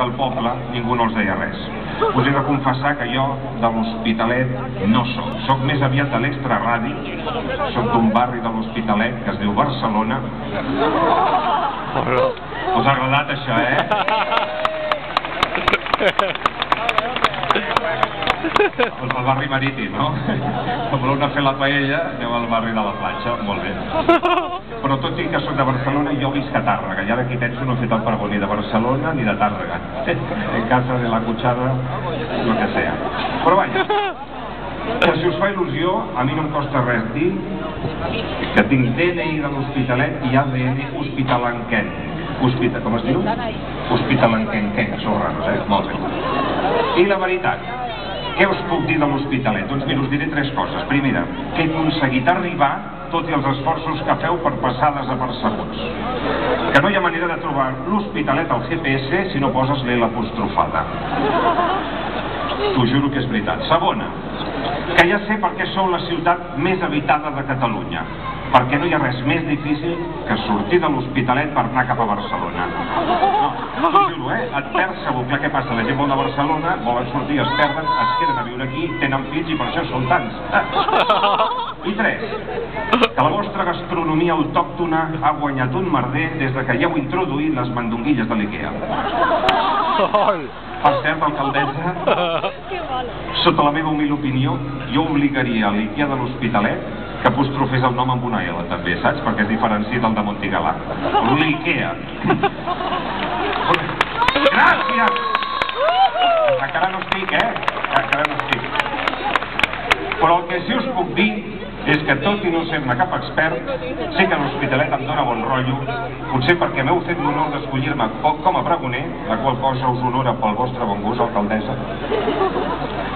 del poble ningú no els deia res. Us he de confessar que jo de l'Hospitalet no soc. Soc més aviat de l'extraradi. Soc d'un barri de l'Hospitalet que es diu Barcelona. Us ha agradat això, Doncs el barri marítim, no? Si voleu anar a fer la paella, aneu al barri de la platja, molt bé. Però tot i que soc de Barcelona, jo visc a Tàrrega, i ara aquí penso no he fet el pregó ni de Barcelona ni de Tàrrega. En casa de la cuchara, lo que sea. Però vaja, que si us fa il·lusió, a mi no em costa res dir que tinc DNI de l'Hospitalet i ADN hospitalenquenc. Com es diu? Hospitalenquenc, sou raros, Molt bé. I la veritat, què us puc dir de l'Hospitalet? Doncs mira, us diré tres coses. Primera, que he aconseguit arribar tot i els esforços que feu per passar desapercebuts. Que no hi ha manera de trobar l'Hospitalet al GPS si no poses l'L apostrofada. T'ho juro que és veritat. Segona, que ja sé per què sou la ciutat més habitada de Catalunya. Perquè no hi ha res més difícil que sortir de l'Hospitalet per anar cap a Barcelona. No, t'ho juro, et perds segur. Clar, què passa? La gent vol anar a Barcelona, volen sortir, es perden, es queden a viure aquí, tenen fills i per això són tants. I tres, que la vostra gastronomia autòctona ha guanyat un merder des de que hi heu introduït les mandonguilles de l'Ikea. Per cert, alcaldessa, sota la meva humil opinió, jo obligaria a l'Ikea de l'Hospitalet que apostrofés el nom amb una L, també, saps? Perquè es diferencia del de Montigalà. L'Ikea. Gràcies! Encara no estic, Encara no estic. Però el que sí us puc dir és que tot i no ser-ne cap expert, sé que l'Hospitalet em dóna bon rotllo, potser perquè m'heu fet l'honor d'escollir-me com a pregoner, la qual cosa us honora pel vostre bon gust, alcaldessa.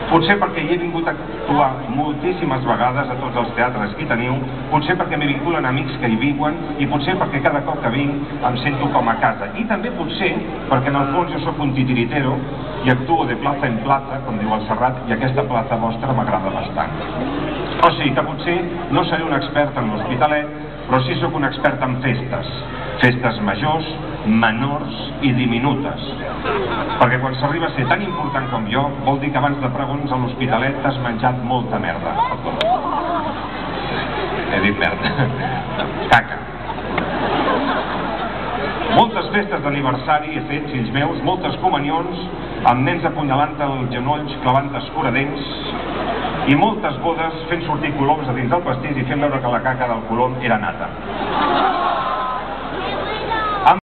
Potser perquè hi he vingut a actuar moltíssimes vegades a tots els teatres que hi teniu, potser perquè m'hi vinculen amics que hi viuen i potser perquè cada cop que vinc em sento com a casa. I també potser perquè en el fons jo sóc un titiritero i actuo de plaza en plaza, com diu el Serrat, i aquesta plaza vostra m'agrada bastant. O sigui que potser no seré un expert en l'Hospitalet, però sí sóc un expert en festes. Festes majors, menors i diminutes. Perquè quan s'arriba a ser tan important com jo, vol dir que abans de pregons a l'Hospitalet t'has menjat molta merda. He dit merda. Caca. Moltes festes d'aniversari he fet, fills meus, moltes comunions, amb nens apunyalant-te els genolls, clavant-te escuradents, i moltes bodes fent sortir coloms a dins del pastís i fent veure que la caca del colom era nata.